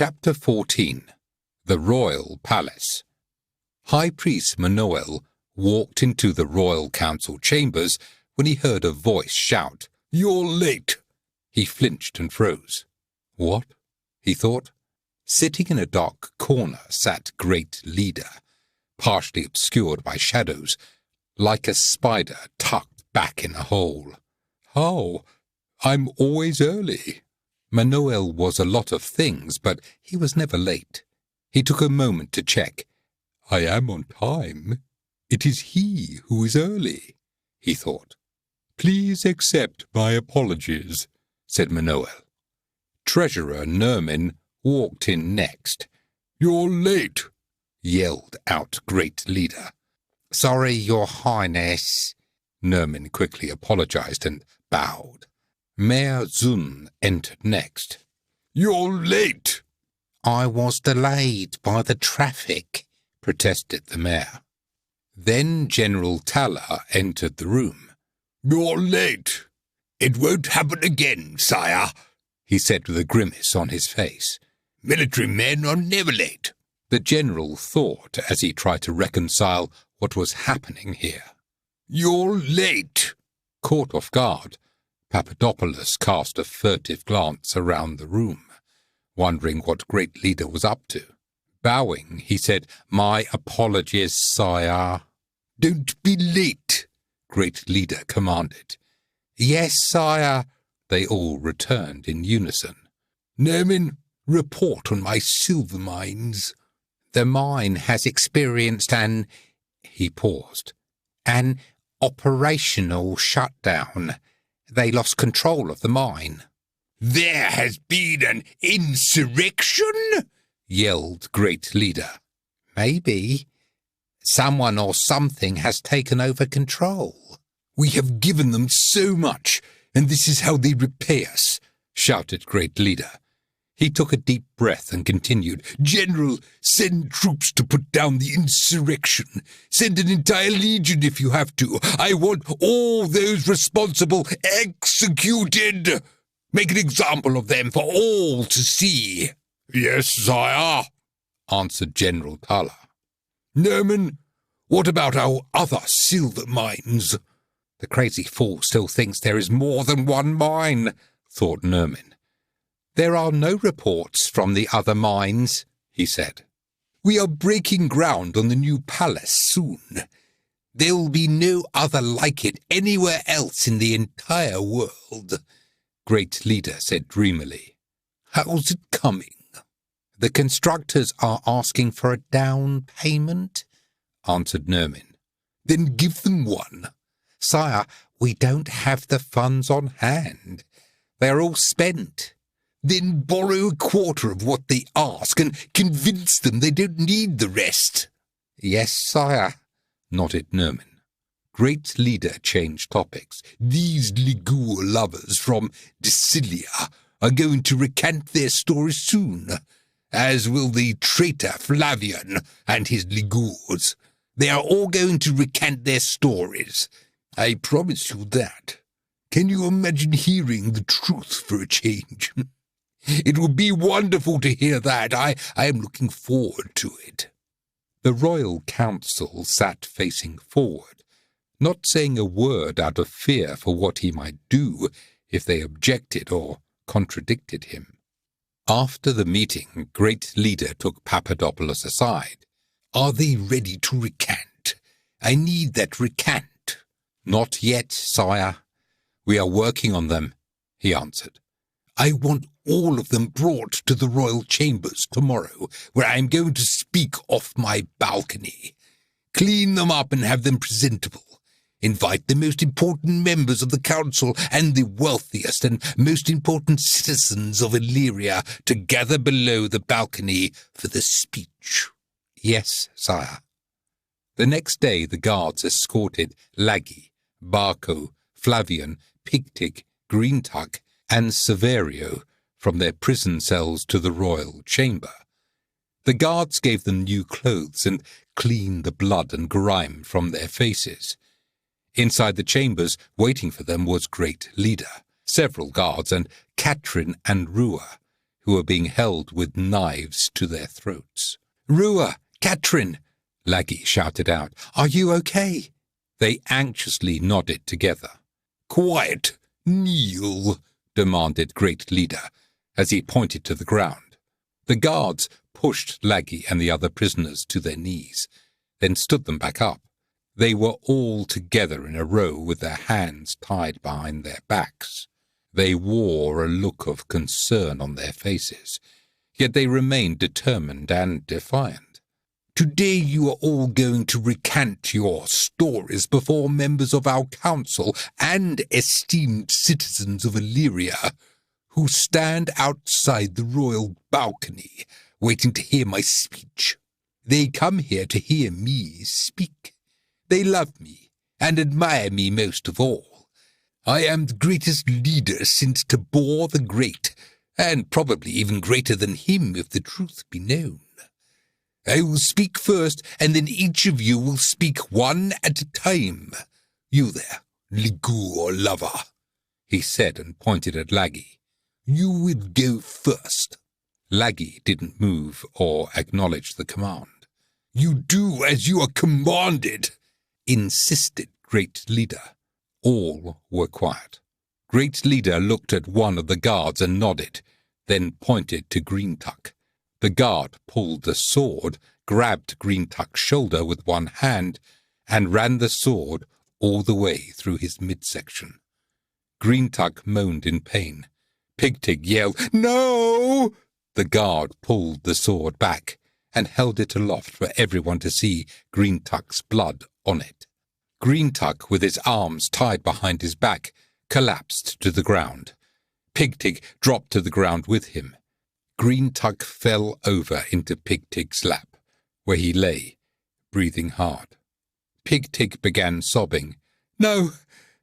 Chapter 14. The Royal Palace. High Priest Manoel walked into the royal council chambers when he heard a voice shout, "You're late!" He flinched and froze. What? He thought. Sitting in a dark corner sat Great Leader, partially obscured by shadows, like a spider tucked back in a hole. "Oh, I'm always early." Manoel was a lot of things, but he was never late. He took a moment to check. "I am on time. It is he who is early," he thought. "Please accept my apologies," said Manoel. Treasurer Nermin walked in next. "You're late," yelled out Great Leader. "Sorry, Your Highness." Nermin quickly apologized and bowed. Mayor Zun entered next. "You're late." "I was delayed by the traffic," protested the mayor. Then General Tala entered the room. "You're late." "It won't happen again, sire," he said with a grimace on his face. "Military men are never late." The general thought as he tried to reconcile what was happening here. "You're late." Caught off guard, Papadopoulos cast a furtive glance around the room, wondering what Great Leader was up to. Bowing, he said, "My apologies, sire." "Don't be late," Great Leader commanded. "Yes, sire," they all returned in unison. "Nermin, report on my silver mines." "The mine has experienced he paused, an operational shutdown. They lost control of the mine." "There has been an insurrection?" yelled Great Leader. "Maybe. Someone or something has taken over control." "We have given them so much, and this is how they repay us," shouted Great Leader. He took a deep breath and continued, "General, send troops to put down the insurrection. Send an entire legion if you have to. I want all those responsible executed. Make an example of them for all to see." "Yes, sire," answered General Tala. "Nermin, what about our other silver mines?" "The crazy fool still thinks there is more than one mine," thought Nermin. "There are no reports from the other mines," he said. "We are breaking ground on the new palace soon. There will be no other like it anywhere else in the entire world," Great Leader said dreamily. "How's it coming?" "The constructors are asking for a down payment," answered Nermin. "Then give them one." "Sire, we don't have the funds on hand. They are all spent." "Then borrow a quarter of what they ask and convince them they don't need the rest." "Yes, sire," nodded Nermin. Great Leader changed topics. "These Ligure lovers from Decilia are going to recant their story soon, as will the traitor Flavian and his Ligures. They are all going to recant their stories. I promise you that. Can you imagine hearing the truth for a change? It would be wonderful to hear that. I am looking forward to it." The Royal Council sat facing forward, not saying a word out of fear for what he might do if they objected or contradicted him. After the meeting, Great Leader took Papadopoulos aside. "Are they ready to recant? I need that recant." "Not yet, sire. We are working on them," he answered. "I want all of them brought to the royal chambers tomorrow, where I am going to speak off my balcony. Clean them up and have them presentable. Invite the most important members of the council and the wealthiest and most important citizens of Illyria to gather below the balcony for the speech." "Yes, sire." The next day the guards escorted Lagi, Barco, Flavian, Pictic, Greentuck, and Severio from their prison cells to the royal chamber. The guards gave them new clothes and cleaned the blood and grime from their faces. Inside the chambers, waiting for them, was Great Leader, several guards, and Katrin and Rua, who were being held with knives to their throats. "Rua! Katrin!" Laggy shouted out. "Are you okay?" They anxiously nodded together. "Quiet! Kneel!" demanded Great Leader, as he pointed to the ground. The guards pushed Laggy and the other prisoners to their knees, then stood them back up. They were all together in a row with their hands tied behind their backs. They wore a look of concern on their faces, yet they remained determined and defiant. "Today you are all going to recant your stories before members of our council and esteemed citizens of Illyria, who stand outside the royal balcony, waiting to hear my speech. They come here to hear me speak. They love me and admire me most of all. I am the greatest leader since Tabor the Great, and probably even greater than him if the truth be known. I will speak first, and then each of you will speak one at a time. You there, Ligure lover," he said and pointed at Laggy. "You will go first." Laggy didn't move or acknowledge the command. "You do as you are commanded," insisted Great Leader. All were quiet. Great Leader looked at one of the guards and nodded, then pointed to Greentuck. The guard pulled the sword, grabbed Greentuck's shoulder with one hand, and ran the sword all the way through his midsection. Greentuck moaned in pain. Pigtig yelled, "No!" The guard pulled the sword back and held it aloft for everyone to see Greentuck's blood on it. Greentuck, with his arms tied behind his back, collapsed to the ground. Pigtig dropped to the ground with him. Greentuck fell over into Pigtig's lap, where he lay, breathing hard. Pigtig began sobbing. No,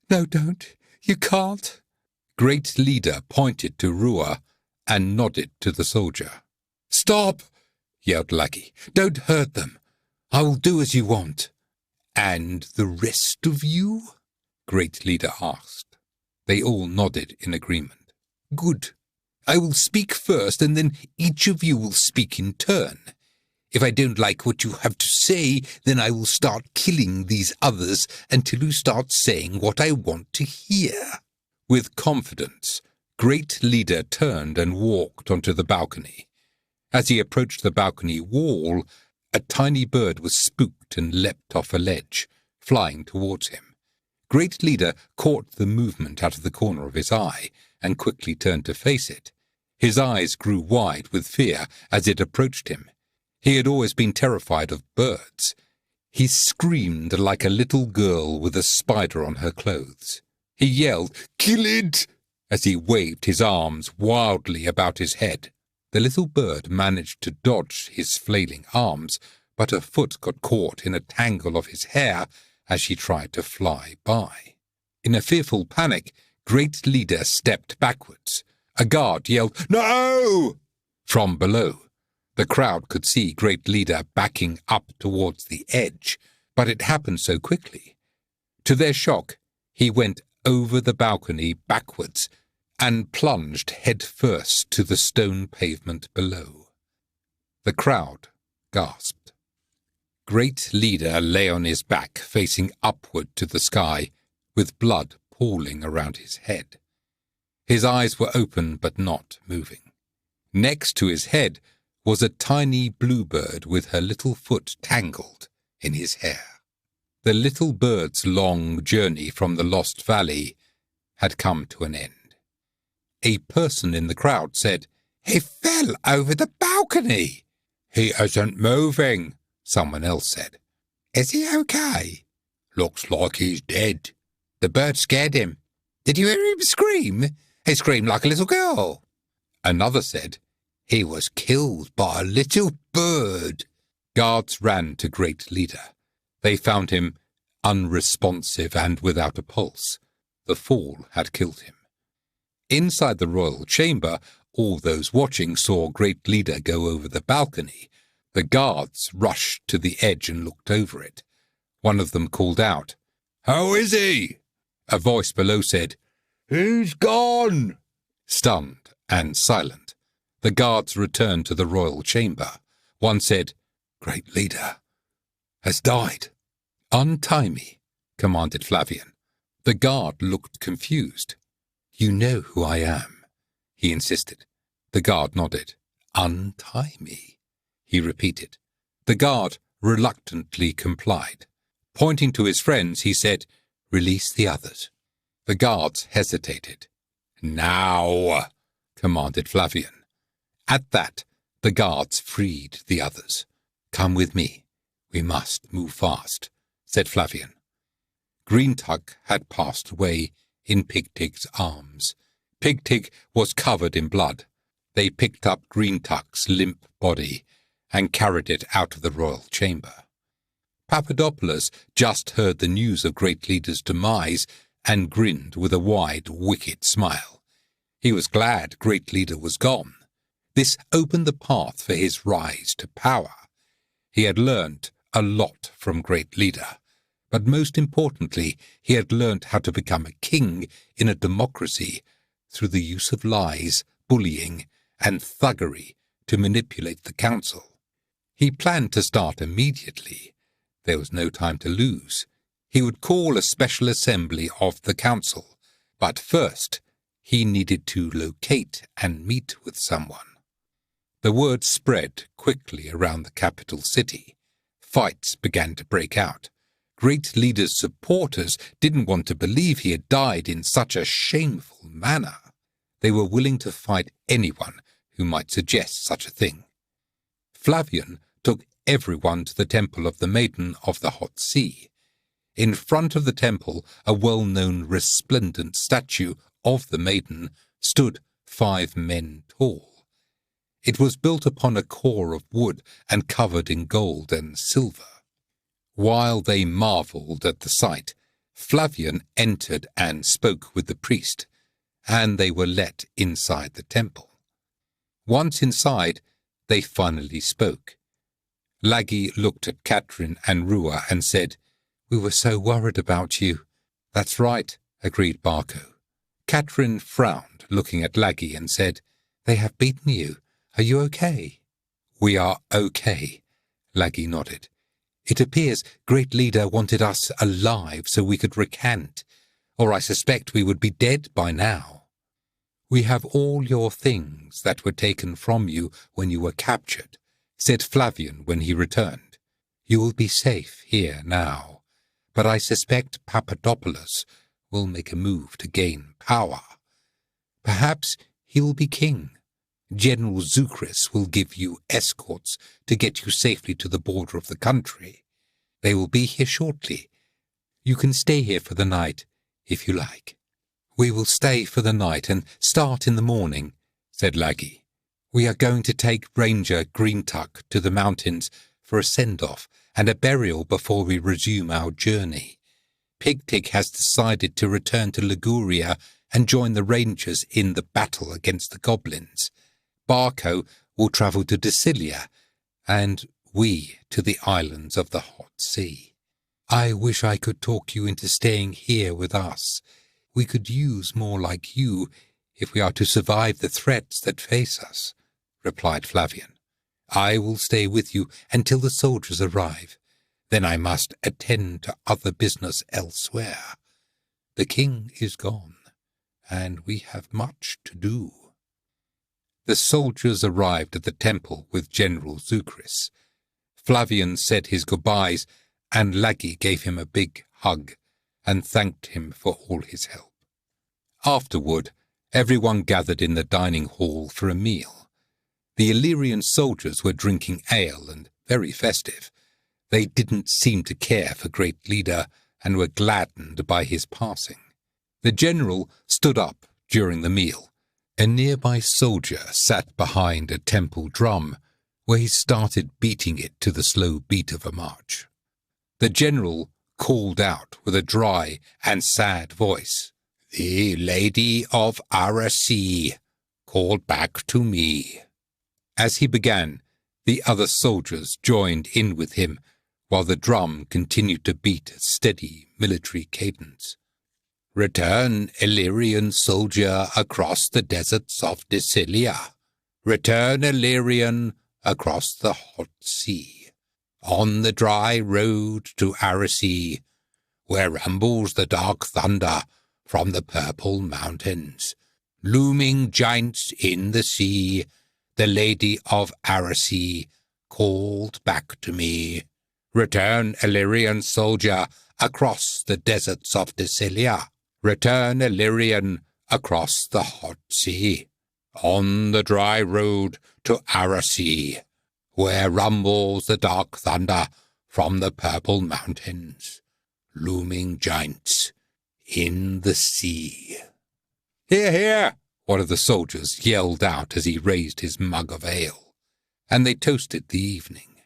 don't. You can't." Great Leader pointed to Rua and nodded to the soldier. "Stop!" yelled Laggy. "Don't hurt them. I will do as you want." "And the rest of you?" Great Leader asked. They all nodded in agreement. "Good. I will speak first, and then each of you will speak in turn. If I don't like what you have to say, then I will start killing these others until you start saying what I want to hear." With confidence, Great Leader turned and walked onto the balcony. As he approached the balcony wall, a tiny bird was spooked and leapt off a ledge, flying towards him. Great Leader caught the movement out of the corner of his eye and quickly turned to face it. His eyes grew wide with fear as it approached him. He had always been terrified of birds. He screamed like a little girl with a spider on her clothes. He yelled, "Kill it!" as he waved his arms wildly about his head. The little bird managed to dodge his flailing arms, but her foot got caught in a tangle of his hair as she tried to fly by. In a fearful panic, Great Leader stepped backwards. A guard yelled, "No!" from below. The crowd could see Great Leader backing up towards the edge, but it happened so quickly. To their shock, he went over the balcony backwards and plunged head-first to the stone pavement below. The crowd gasped. Great Leader lay on his back, facing upward to the sky, with blood pooling around his head. His eyes were open but not moving. Next to his head was a tiny bluebird with her little foot tangled in his hair. The little bird's long journey from the Lost Valley had come to an end. A person in the crowd said, "He fell over the balcony." "He isn't moving," someone else said. "Is he okay?" "Looks like he's dead. The bird scared him. Did you hear him scream? He screamed like a little girl." Another said, "He was killed by a little bird." Guards ran to Great Leader. They found him unresponsive and without a pulse. The fall had killed him. Inside the royal chamber, all those watching saw Great Leader go over the balcony. The guards rushed to the edge and looked over it. One of them called out, "How is he?" A voice below said, "He's gone." Stunned and silent, The guards returned to the royal chamber. One said, "Great leader has died." "Untie me," commanded Flavian. The guard looked confused. "You know who I am," he insisted. The guard nodded. "Untie me," he repeated. The guard reluctantly complied. Pointing to his friends, he said, "Release the others." The guards hesitated. "Now," commanded Flavian. At that, the guards freed the others. "Come with me. We must move fast," said Flavian. Greentuck had passed away in Pigtig's arms. Pigtig was covered in blood. They picked up Greentuck's limp body and carried it out of the royal chamber. Papadopoulos just heard the news of Great Leader's demise and grinned with a wide, wicked smile. He was glad Great Leader was gone. This opened the path for his rise to power. He had learned a lot from Great Leader, but most importantly, he had learned how to become a king in a democracy through the use of lies, bullying, and thuggery to manipulate the council. He planned to start immediately. There was no time to lose. He would call a special assembly of the council, but first he needed to locate and meet with someone. The word spread quickly around the capital city. Fights began to break out. Great Leader's supporters didn't want to believe he had died in such a shameful manner. They were willing to fight anyone who might suggest such a thing. Flavian took everyone to the temple of the Maiden of the Hot Sea. In front of the temple, a well-known resplendent statue of the Maiden stood 5 men tall. It was built upon a core of wood and covered in gold and silver. While they marveled at the sight, Flavian entered and spoke with the priest, and they were let inside the temple. Once inside, they finally spoke. Laggy looked at Catherine and Rua and said, "We were so worried about you." "That's right," agreed Barco. Catherine frowned, looking at Laggy, and said, "They have beaten you. Are you okay?" "We are okay," Laggy nodded. "It appears Great Leader wanted us alive so we could recant, or I suspect we would be dead by now." "We have all your things that were taken from you when you were captured," said Flavian when he returned. "You will be safe here now, but I suspect Papadopoulos will make a move to gain power. Perhaps he will be king. General Zukris will give you escorts to get you safely to the border of the country. They will be here shortly. You can stay here for the night, if you like." "We will stay for the night and start in the morning," said Laggy. "We are going to take Ranger Greentuck to the mountains for a send-off and a burial before we resume our journey. Pigtig has decided to return to Liguria and join the Rangers in the battle against the goblins. Barco will travel to Decilia, and we to the islands of the Hot Sea. I wish I could talk you into staying here with us. We could use more like you if we are to survive the threats that face us," replied Flavian. "I will stay with you until the soldiers arrive. Then I must attend to other business elsewhere. The king is gone, and we have much to do." The soldiers arrived at the temple with General Zukris. Flavian said his goodbyes, and Laggy gave him a big hug and thanked him for all his help. Afterward, everyone gathered in the dining hall for a meal. The Illyrian soldiers were drinking ale and very festive. They didn't seem to care for Great Leader and were gladdened by his passing. The general stood up during the meal. A nearby soldier sat behind a temple drum, where he started beating it to the slow beat of a march. The general called out with a dry and sad voice, "The Lady of Arasi called back to me." As he began, the other soldiers joined in with him, while the drum continued to beat a steady military cadence. "Return, Illyrian soldier, across the deserts of Decilia. Return Illyrian across the hot sea, on the dry road to Aracy, where rumbles the dark thunder from the purple mountains. Looming giants in the sea, the Lady of Aracy called back to me. Return, Illyrian soldier, across the deserts of Decilia. Return, Illyrian, across the hot sea, on the dry road to Aracy, where rumbles the dark thunder from the purple mountains. Looming giants in the sea. "Hear, hear!" one of the soldiers yelled out as he raised his mug of ale, and they toasted the evening.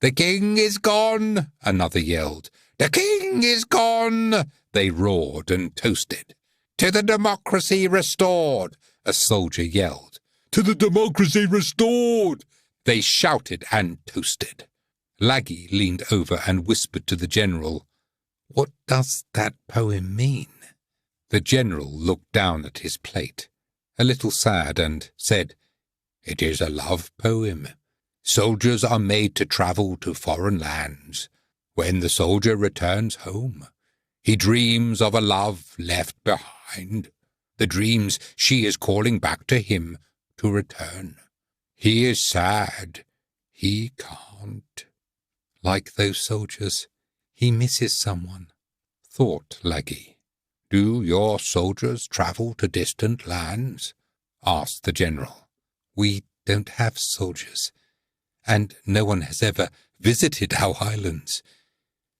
"The king is gone!" another yelled. "The king is gone!" they roared and toasted. "To the democracy restored!" a soldier yelled. "To the democracy restored!" they shouted and toasted. Laggy leaned over and whispered to the general, "What does that poem mean?" The general looked down at his plate, a little sad, and said, "It is a love poem. Soldiers are made to travel to foreign lands. When the soldier returns home, he dreams of a love left behind. The dreams she is calling back to him to return. He is sad. He can't." "Like those soldiers, he misses someone," thought Laggy. "Do your soldiers travel to distant lands?" asked the general. "We don't have soldiers, and no one has ever visited our islands.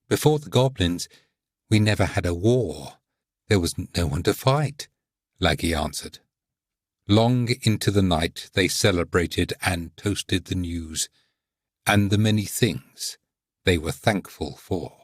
Before the goblins, we never had a war. There was no one to fight," Laggy answered. Long into the night they celebrated and toasted the news, and the many things they were thankful for.